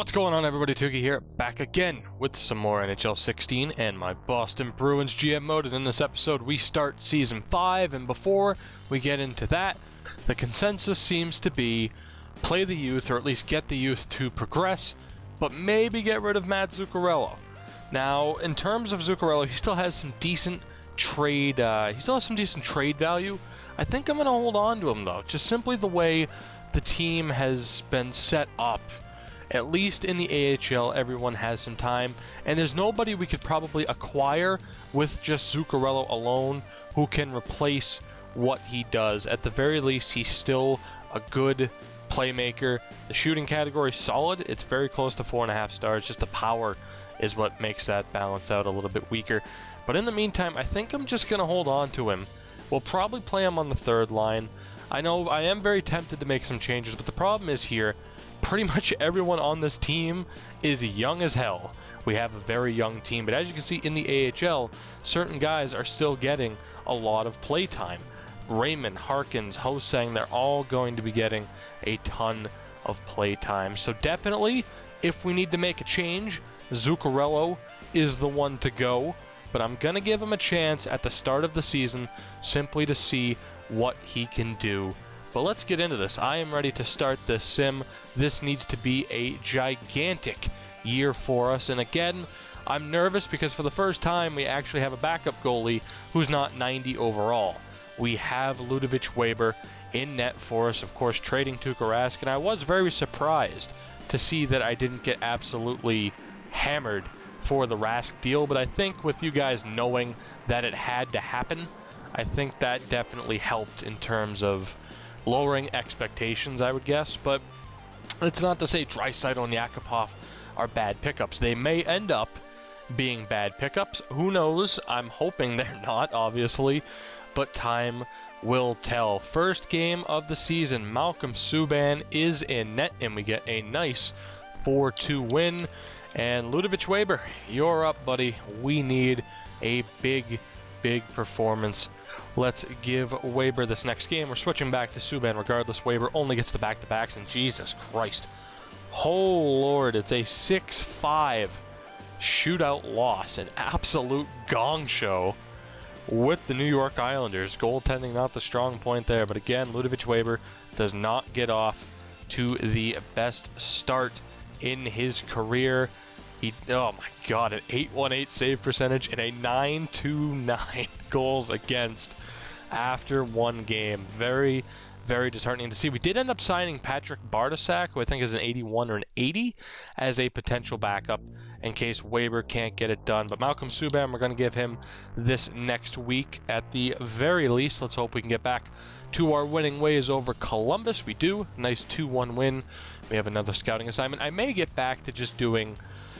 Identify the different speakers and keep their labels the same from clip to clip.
Speaker 1: What's going on, everybody? Tuukka here, back again with some more NHL 16 and my Boston Bruins GM mode. And in this episode, we start Season 5, and before we get into that, the consensus seems to be play the youth, or at least get the youth to progress, but maybe get rid of Matt Zuccarello. Now, in terms of Zuccarello, he still has some decent trade value. I think I'm going to hold on to him, though, just simply the way the team has been set up. At least in the AHL, everyone has some time, and there's nobody we could probably acquire with just Zuccarello alone who can replace what he does. At the very least, he's still a good playmaker. The shooting category is solid. It's very close to 4.5 stars. Just the power is what makes that balance out a little bit weaker. But in the meantime, I think I'm just going to hold on to him. We'll probably play him on the third line. I know I am very tempted to make some changes, but the problem is here, pretty much everyone on this team is young as hell. We have a very young team, but as you can see in the AHL, certain guys are still getting a lot of play time. Raymond, Harkins, Hosang, they're all going to be getting a ton of play time. So definitely, if we need to make a change, Zuccarello is the one to go, but I'm going to give him a chance at the start of the season simply to see what he can do. But let's get into this. I am ready to start this sim. This needs to be a gigantic year for us. And again, I'm nervous because for the first time, we actually have a backup goalie who's not 90 overall. We have Ludovic Weber in net for us, of course, trading Tuukka Rask. And I was very surprised to see that I didn't get absolutely hammered for the Rask deal. But I think with you guys knowing that it had to happen, I think that definitely helped in terms of lowering expectations, I would guess. But it's not to say Draisaitl and Yakupov are bad pickups. They may end up being bad pickups. Who knows? I'm hoping they're not, obviously, but time will tell. First game of the season, Malcolm Subban is in net, and we get a nice 4-2 win. And Ludovic Weber, you're up, buddy. We need a big performance. Let's give Weber this next game. We're switching back to Subban regardless. Weber only gets the back-to-backs, and Jesus Christ. Oh, Lord, it's a 6-5 shootout loss. An absolute gong show with the New York Islanders. Goaltending not the strong point there, but again, Ludovic Weber does not get off to the best start in his career. Oh my God, an 818 save percentage and a 929 goals against after one game. Very disheartening to see. We did end up signing Patrick Bartosak, who I think is an 81 or an 80, as a potential backup in case Weber can't get it done. But Malcolm Subban, we're going to give him this next week at the very least. Let's hope we can get back to our winning ways over Columbus. We do. Nice 2-1 win. We have another scouting assignment. I may get back to just doing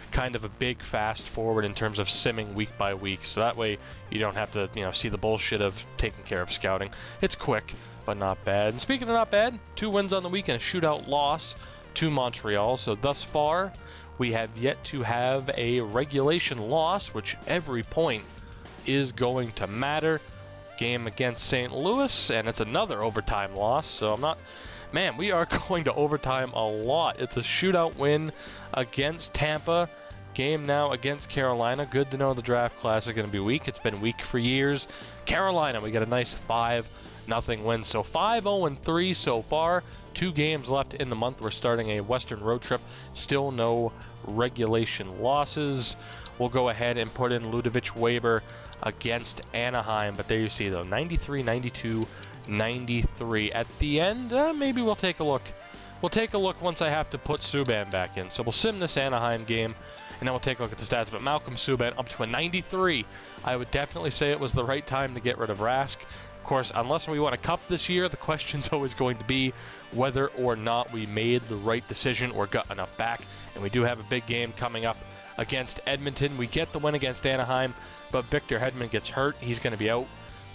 Speaker 1: kind of a big fast forward in terms of simming week by week, so that way you don't have to, see the bullshit of taking care of scouting. It's quick, but not bad. And speaking of not bad, 2 wins on the week and a shootout loss to Montreal. So thus far, we have yet to have a regulation loss, which every point is going to matter. Game against St. Louis, and it's another overtime loss, so man, we are going to overtime a lot. It's a shootout win against Tampa. Game now against Carolina. Good to know the draft class is going to be weak. It's been weak for years. Carolina, we got a nice 5-0 win. So 5-0-3 so far. 2 games left in the month. We're starting a Western road trip. Still no regulation losses. We'll go ahead and put in Ludovic Weber against Anaheim. But there you see, though, 93, 92, 93. At the end, maybe we'll take a look. We'll take a look once I have to put Subban back in. So we'll sim this Anaheim game, and then we'll take a look at the stats. But Malcolm Subban up to a 93. I would definitely say it was the right time to get rid of Rask. Of course, unless we want a cup this year, the question's always going to be whether or not we made the right decision or got enough back. And we do have a big game coming up against Edmonton. We get the win against Anaheim, but Victor Hedman gets hurt. He's going to be out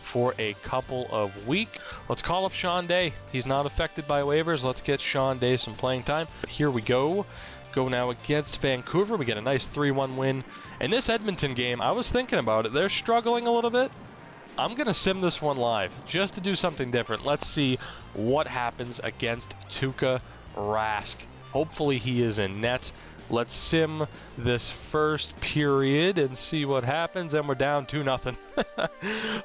Speaker 1: for a couple of weeks. Let's call up Sean Day. He's not affected by waivers. Let's get Sean Day some playing time. Here we go. Go now against Vancouver. We get a nice 3-1 win. And this Edmonton game, I was thinking about it. They're struggling a little bit. I'm going to sim this one live just to do something different. Let's see what happens against Tuukka Rask. Hopefully he is in net. Let's sim this first period and see what happens, and we're down 2-0.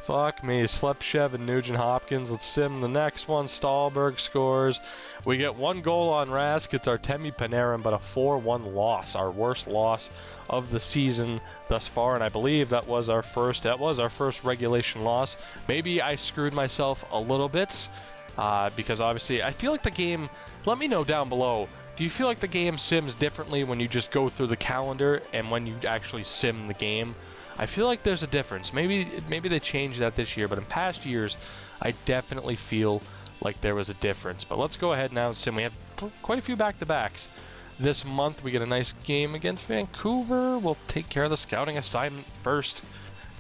Speaker 1: Fuck me. Slepchev and Nugent-Hopkins. Let's sim the next one. Stahlberg scores. We get 1 goal on Rask. It's Artemi Panarin, but a 4-1 loss. Our worst loss of the season thus far, and I believe that was our first regulation loss. Maybe I screwed myself a little bit, because obviously I feel like the game, let me know down below, do you feel like the game sims differently when you just go through the calendar and when you actually sim the game? I feel like there's a difference. Maybe they changed that this year, but in past years, I definitely feel like there was a difference. But let's go ahead now and sim. We have quite a few back-to-backs. This month, we get a nice game against Vancouver. We'll take care of the scouting assignment first.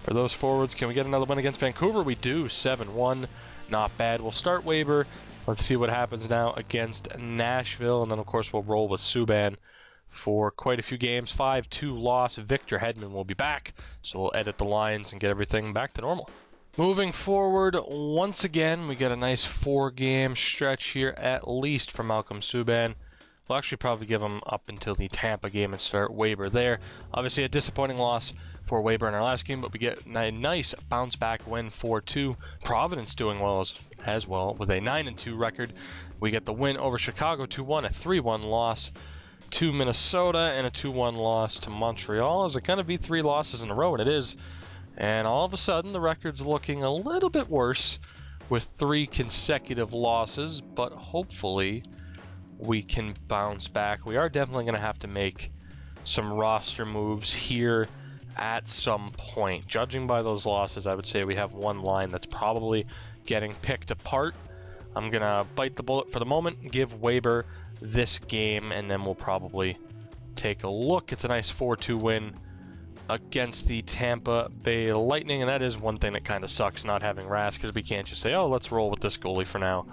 Speaker 1: For those forwards, can we get another win against Vancouver? We do, 7-1. Not bad. We'll start Weber. Let's see what happens now against Nashville, and then, of course, we'll roll with Subban for quite a few games. 5-2 loss. Victor Hedman will be back, so we'll edit the lines and get everything back to normal. Moving forward, once again, we get a nice 4-game stretch here, at least for Malcolm Subban. We'll actually probably give him up until the Tampa game and start Weber there. Obviously, a disappointing loss for Weber in our last game, but we get a nice bounce-back win, 4-2. Providence doing well as well with a 9-2 record. We get the win over Chicago, 2-1, a 3-1 loss to Minnesota, and a 2-1 loss to Montreal. Is it going to be 3 losses in a row? And it is. And all of a sudden, the record's looking a little bit worse with 3 consecutive losses, but hopefully we can bounce back. We are definitely going to have to make some roster moves here at some point. Judging by those losses, I would say we have one line that's probably getting picked apart. I'm going to bite the bullet for the moment, give Weber this game, and then we'll probably take a look. It's a nice 4-2 win against the Tampa Bay Lightning, and that is one thing that kind of sucks, not having Rask, because we can't just say, oh, let's roll with this goalie for now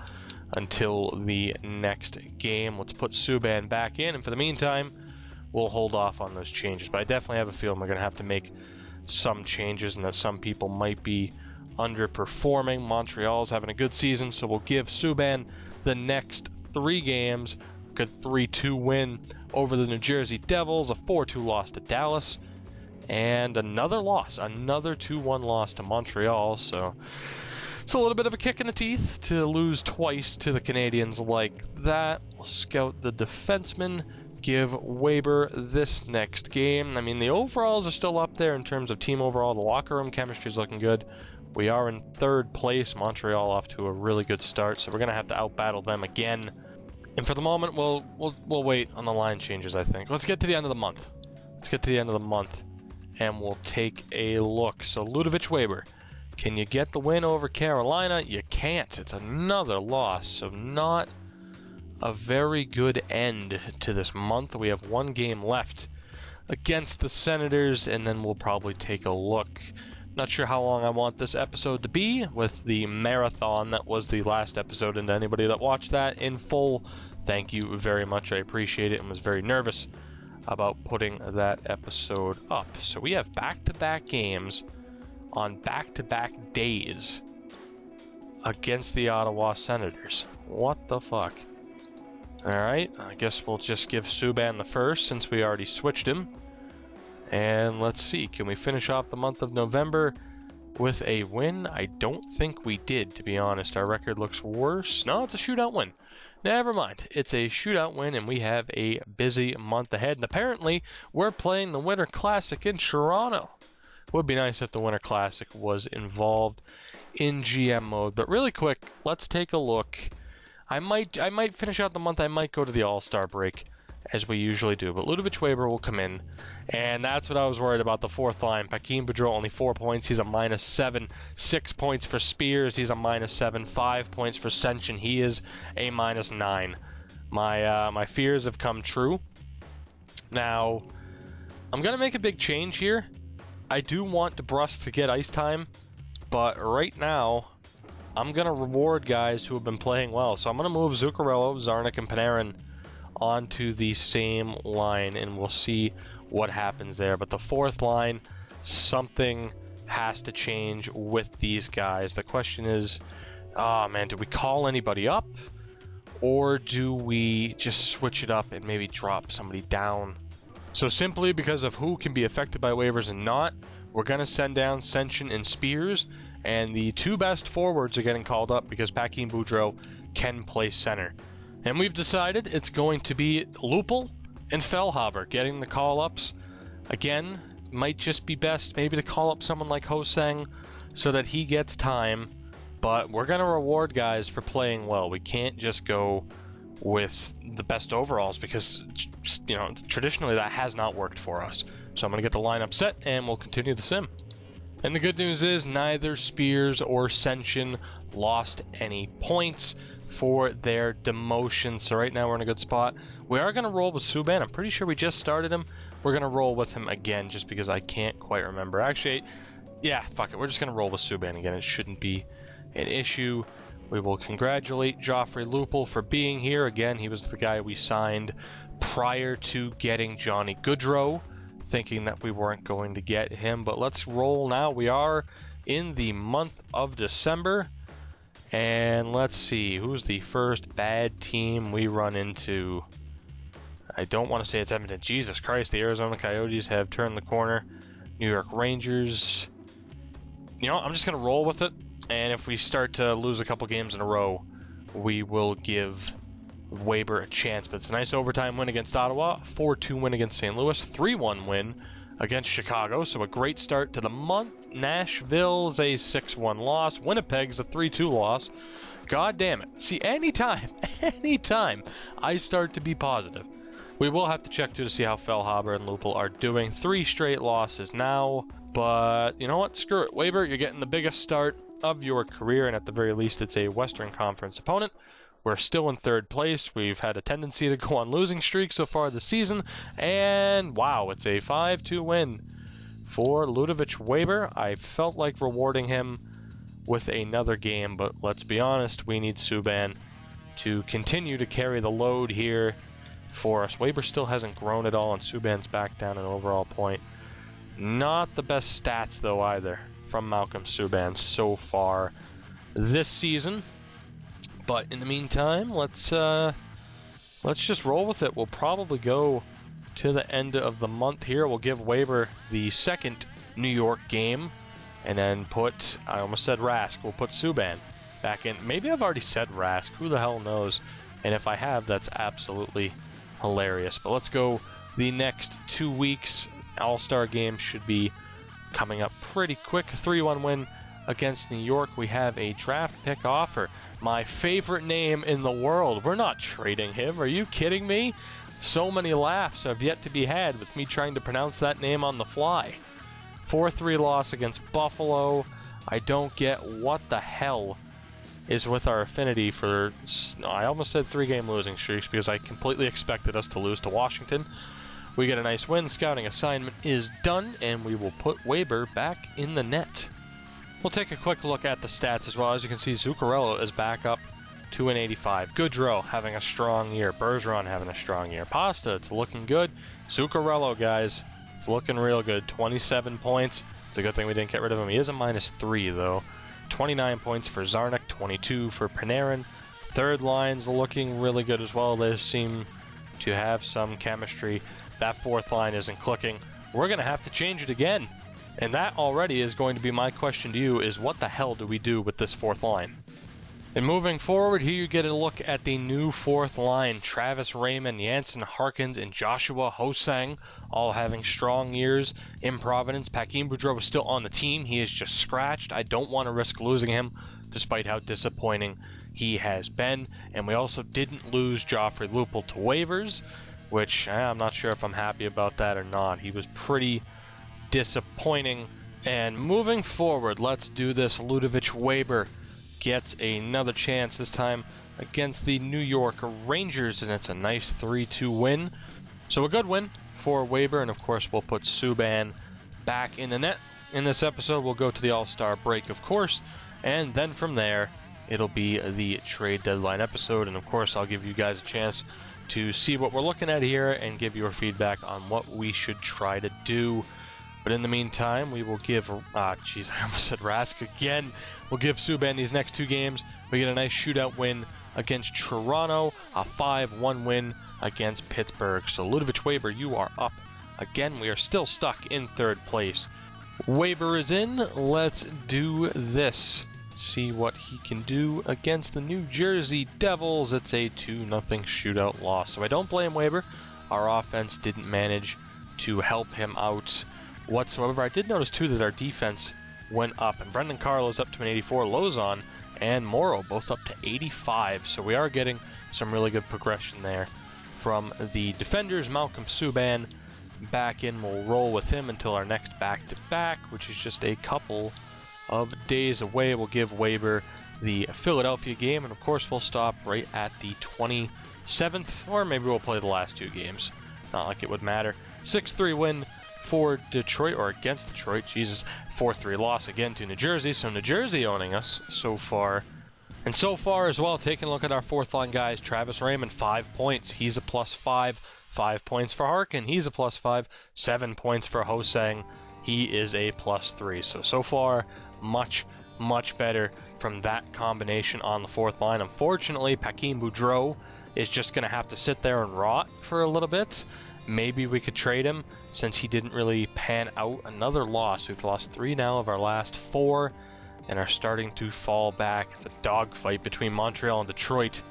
Speaker 1: until the next game. Let's put Subban back in, and for the meantime, we'll hold off on those changes. But I definitely have a feeling we're going to have to make some changes and that some people might be underperforming. Montreal's having a good season, so we'll give Subban the next 3 games. Good 3-2 win over the New Jersey Devils, a 4-2 loss to Dallas, and another loss, another 2-1 loss to Montreal. So it's a little bit of a kick in the teeth to lose twice to the Canadiens like that. We'll scout the defenseman, give Weber this next game. I mean, the overalls are still up there in terms of team overall. The locker room chemistry is looking good. We are in 3rd place. Montreal off to a really good start, so we're going to have to outbattle them again. And for the moment, we'll wait on the line changes, I think. Let's get to the end of the month. And we'll take a look. So, Ludovic Weber, can you get the win over Carolina? You can't. It's another loss, so not a very good end to this month. We have 1 game left against the Senators, and then we'll probably take a look. Not sure how long I want this episode to be with the marathon that was the last episode, and to anybody that watched that in full, thank you very much. I appreciate it and was very nervous about putting that episode up. So we have back-to-back games on back-to-back days against the Ottawa Senators. What the fuck? Alright, I guess we'll just give Subban the first since we already switched him. And let's see, can we finish off the month of November with a win? I don't think we did, to be honest. Our record looks worse. No, it's a shootout win. Never mind. It's a shootout win, and we have a busy month ahead. And apparently, we're playing the Winter Classic in Toronto. Would be nice if the Winter Classic was involved in GM mode. But really quick, let's take a look. I might finish out the month. I might go to the All-Star break, as we usually do. But Ludovic Weber will come in, and that's what I was worried about, the 4th line. Paquin Boudreau, only 4 points. He's a -7. 6 points for Spears. He's a -7. 5 points for Senshin. He is a -9. My fears have come true. Now, I'm going to make a big change here. I do want DeBrusk to get ice time, but right now, I'm going to reward guys who have been playing well. So I'm going to move Zuccarello, Zarnik, and Panarin onto the same line, and we'll see what happens there. But the 4th line, something has to change with these guys. The question is, oh man, do we call anybody up, or do we just switch it up and maybe drop somebody down So simply because of who can be affected by waivers and not, we're going to send down Senshin and Spears, and the 2 best forwards are getting called up because Paquin Boudreau can play center. And we've decided it's going to be Lupul and Fellhaber getting the call-ups. Again, might just be best maybe to call up someone like Hosang so that he gets time, but we're going to reward guys for playing well. We can't just go with the best overalls because, you know, traditionally that has not worked for us. So I'm going to get the lineup set and we'll continue the sim. And the good news is neither Spears or Senshin lost any points for their demotion. So right now we're in a good spot. We are going to roll with Subban. I'm pretty sure we just started him. We're going to roll with him again just because I can't quite remember. Actually, yeah, fuck it. We're just going to roll with Subban again. It shouldn't be an issue. We will congratulate Joffrey Lupul for being here. Again, he was the guy we signed prior to getting Johnny Gaudreau, thinking that we weren't going to get him. But let's roll now. We are in the month of December. And let's see, who's the first bad team we run into? I don't want to say it's Edmonton. Jesus Christ, the Arizona Coyotes have turned the corner. New York Rangers. You know, I'm just going to roll with it. And if we start to lose a couple games in a row, we will give Weber a chance. But it's a nice overtime win against Ottawa, 4-2 win against St. Louis, 3-1 win against Chicago. So a great start to the month. Nashville's a 6-1 loss. Winnipeg's a 3-2 loss. God damn it. See, anytime I start to be positive, we will have to check to see how Fellhaber and Lupul are doing. 3 straight losses now. But you know what? Screw it. Weber, you're getting the biggest start of your career, and at the very least it's a Western Conference opponent. We're still in 3rd place. We've had a tendency to go on losing streaks so far this season, and wow, it's a 5-2 win for Ludovic Weber. I felt like rewarding him with another game, but let's be honest, we need Subban to continue to carry the load here for us. Weber still hasn't grown at all, and Subban's back down an overall point. Not the best stats though either from Malcolm Subban so far this season. But in the meantime, let's just roll with it. We'll probably go to the end of the month here. We'll give Weber the 2nd New York game, and then put, I almost said Rask, we'll put Subban back in. Maybe I've already said Rask, who the hell knows? And if I have, that's absolutely hilarious. But let's go the next 2 weeks. All-Star game should be coming up pretty quick. 3-1 win against New York. We have a draft pick offer. My favorite name in the world. We're not trading him. Are you kidding me? So many laughs have yet to be had with me trying to pronounce that name on the fly. 4-3 loss against Buffalo. I don't get what the hell is with our affinity for... I almost said 3-game losing streaks because I completely expected us to lose to Washington. We get a nice win. Scouting assignment is done, and we will put Weber back in the net. We'll take a quick look at the stats as well. As you can see, Zuccarello is back up to an 85. Gaudreau having a strong year. Bergeron having a strong year. Pasta, it's looking good. Zuccarello, guys, it's looking real good. 27 points. It's a good thing we didn't get rid of him. He is a -3, though. 29 points for Zarnik, 22 for Panarin. Third line's looking really good as well. They seem to have some chemistry. That 4th line isn't clicking. We're going to have to change it again. And that already is going to be my question to you, is what the hell do we do with this 4th line? And moving forward, here you get a look at the new 4th line. Travis Raymond, Jansen Harkins, and Joshua Hosang all having strong years in Providence. Paquin Boudreau is still on the team. He is just scratched. I don't want to risk losing him, despite how disappointing he has been. And we also didn't lose Joffrey Lupul to waivers, which I'm not sure if I'm happy about that or not. He was pretty disappointing. And moving forward, let's do this. Ludovic Weber gets another chance, this time against the New York Rangers, and it's a nice 3-2 win. So a good win for Weber, and of course we'll put Subban back in the net. In this episode, we'll go to the All-Star break, of course, and then from there, it'll be the trade deadline episode, and of course I'll give you guys a chance to see what we're looking at here and give your feedback on what we should try to do. But in the meantime, we will give... I almost said Rask again. We'll give Subban these next 2 games. We get a nice shootout win against Toronto, a 5-1 win against Pittsburgh. So Ludovic Weber, you are up Again, we are still stuck in third place. Weber is in. Let's do this. See what he can do against the New Jersey Devils. It's a 2-0 shootout loss. So I don't blame Weber. Our offense didn't manage to help him out whatsoever. I did notice too that our defense went up, and Brendan Carlo's up to an 84. Lozon and Morrow both up to 85. So we are getting some really good progression there from the defenders. Malcolm Subban back in. We'll roll with him until our next back-to-back, which is just a couple of days away. We'll give Weber the Philadelphia game, and of course we'll stop right at the 27th, or maybe we'll play the last 2 games. Not like it would matter. 6-3 win for Detroit, or against Detroit. Jesus, 4-3 loss again to New Jersey. So New Jersey owning us so far. And so far as well, taking a look at our fourth line guys, Travis Raymond, 5 points. He's a +5. 5 points for Harkin. He's a +5. 7 points for Hosang. He is a +3. So far, much better from that combination on the fourth line. Unfortunately, Paquin Boudreau is just going to have to sit there and rot for a little bit. Maybe we could trade him since he didn't really pan out. Another loss. We've lost 3 now of our last 4 and are starting to fall back. It's a dogfight between Montreal and Detroit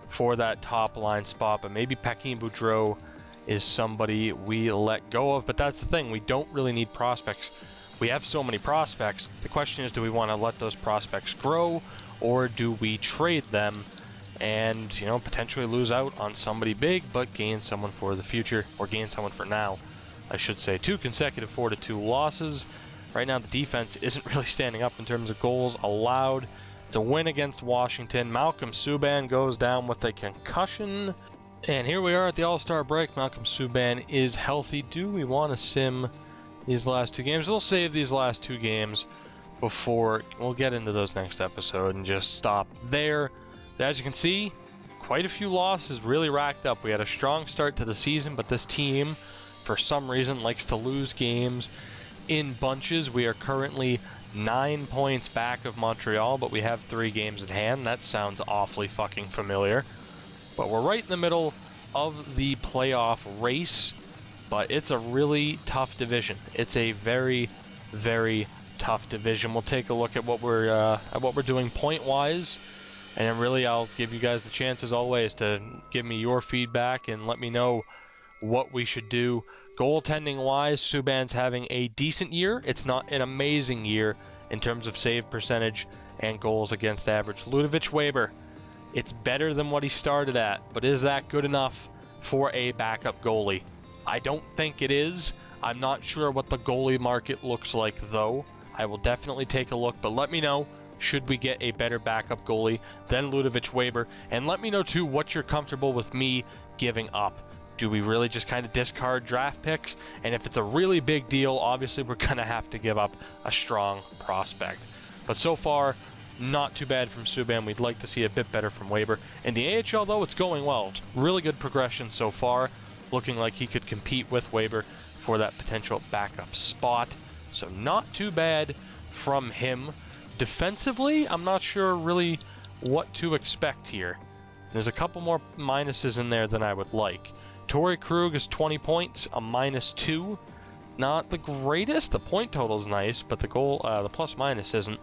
Speaker 1: for that top line spot, but maybe Paquin Boudreau is somebody we let go of. But that's the thing, we don't really need prospects. We have so many prospects. The question is, do we want to let those prospects grow, or do we trade them and, you know, potentially lose out on somebody big but gain someone for the future, or gain someone for now, I should say. 2 consecutive 4-2 losses. Right now the defense isn't really standing up in terms of goals allowed. It's a win against Washington. Malcolm Subban goes down with a concussion. And here we are at the All-Star break. Malcolm Subban is healthy. Do we want to sim these last 2 games? We'll save these last 2 games before we'll get into those next episode and just stop there. As you can see, quite a few losses really racked up. We had a strong start to the season, but this team, for some reason, likes to lose games in bunches. We are currently 9 points back of Montreal, but we have 3 games at hand. That sounds awfully fucking familiar. But we're right in the middle of the playoff race, but it's a really tough division. It's a very, very tough division. We'll take a look at what we're doing point-wise, and then really I'll give you guys the chance, as always, to give me your feedback and let me know what we should do. Goaltending-wise, Subban's having a decent year. It's not an amazing year in terms of save percentage and goals against average. Ludovic Weber, it's better than what he started at, but is that good enough for a backup goalie? I don't think it is. I'm not sure what the goalie market looks like, though. I will definitely take a look, but let me know, should we get a better backup goalie than Ludovic Weber? And let me know, too, what you're comfortable with me giving up. Do we really just kind of discard draft picks? And if it's a really big deal, obviously we're going to have to give up a strong prospect. But so far, not too bad from Subban. We'd like to see a bit better from Weber. In the AHL, though, it's going well. Really good progression so far. Looking like he could compete with Weber for that potential backup spot. So not too bad from him. Defensively, I'm not sure really what to expect here. There's a couple more minuses in there than I would like. Torrey Krug is 20 points, a -2. Not the greatest. The point total's nice, but the plus-minus isn't.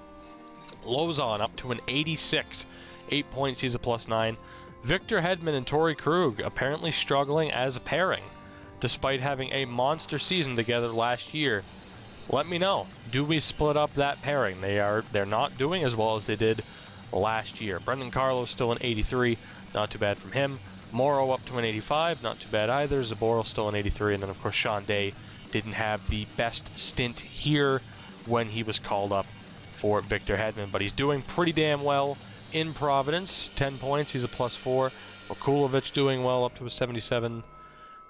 Speaker 1: Lozon up to an 86. 8 points, he's a +9. Victor Hedman and Torrey Krug apparently struggling as a pairing, despite having a monster season together last year. Let me know. Do we split up that pairing? They're not doing as well as they did last year. Brendan Carlo's still an 83. Not too bad from him. Morrow up to an 85. Not too bad either. Zaboral still an 83. And then, of course, Sean Day didn't have the best stint here when he was called up for Victor Hedman. But he's doing pretty damn well in Providence. 10 points. He's a +4. Vakulovic doing well up to a 77.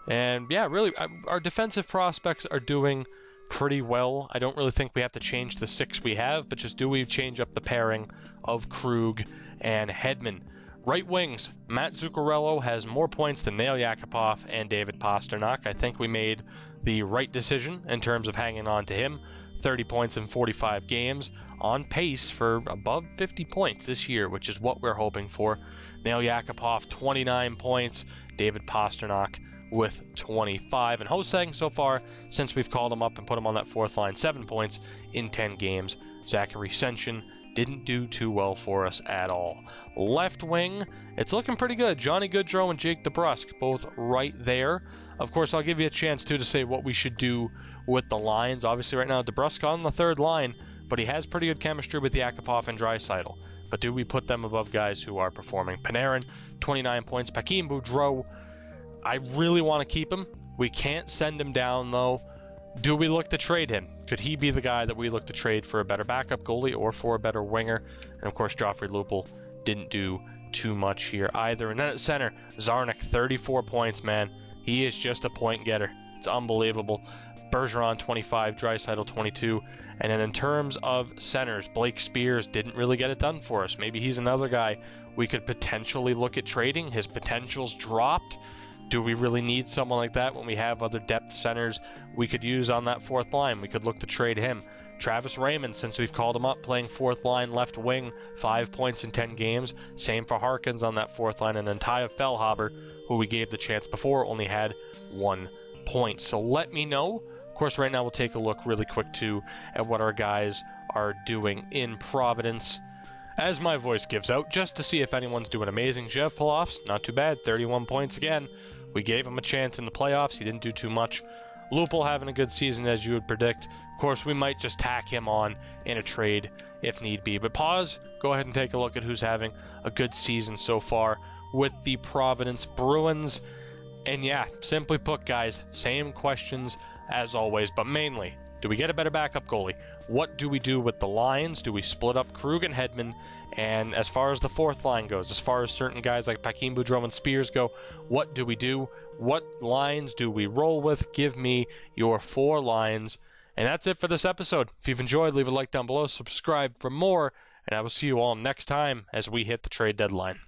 Speaker 1: And, yeah, really, our defensive prospects are doing pretty well. I don't really think we have to change the 6 we have, but just do we change up the pairing of Krug and Hedman. Right wings, Matt Zuccarello has more points than Nail Yakupov and David Pastrnak. I think we made the right decision in terms of hanging on to him. 30 points in 45 games, on pace for above 50 points this year, which is what we're hoping for. Nail Yakupov, 29 points. David Pastrnak with 25. And Hosang, so far, since we've called him up and put him on that fourth line, 7 points in 10 games. Zachary Senshin didn't do too well for us at all. Left wing, it's looking pretty good. Johnny Gaudreau and Jake DeBrusk, both right there. Of course, I'll give you a chance, too, to say what we should do with the lines. Obviously, right now, DeBrusk on the third line, but he has pretty good chemistry with Yakupov and Draisaitl. But do we put them above guys who are performing? Panarin, 29 points. Paquin Boudreau, I really want to keep him. We can't send him down, though. Do we look to trade him? Could he be the guy that we look to trade for a better backup goalie or for a better winger? And, of course, Joffrey Lupul didn't do too much here either. And then at center, Zarnik, 34 points, man. He is just a point getter. It's unbelievable. Bergeron, 25. Draisaitl, 22. And then in terms of centers, Blake Spears didn't really get it done for us. Maybe he's another guy we could potentially look at trading. His potential's dropped. Do we really need someone like that when we have other depth centers we could use on that fourth line? We could look to trade him. Travis Raymond, since we've called him up, playing fourth line left wing, 5 points in 10 games. Same for Harkins on that fourth line. And then Taya Fellhaber, who we gave the chance before, only had 1 point. So let me know. Of course, right now we'll take a look really quick, too, at what our guys are doing in Providence. As my voice gives out, just to see if anyone's doing amazing. Zev Polofs, not too bad, 31 points again. We gave him a chance in the playoffs. He didn't do too much. Lupul having a good season, as you would predict. Of course, we might just tack him on in a trade if need be. But pause. Go ahead and take a look at who's having a good season so far with the Providence Bruins. And yeah, simply put, guys, same questions as always, but mainly, do we get a better backup goalie? What do we do with the lines? Do we split up Krug and Hedman? And as far as the fourth line goes, as far as certain guys like Paquin Boudreau and Spears go, what do we do? What lines do we roll with? Give me your 4 lines. And that's it for this episode. If you've enjoyed, leave a like down below, subscribe for more, and I will see you all next time as we hit the trade deadline.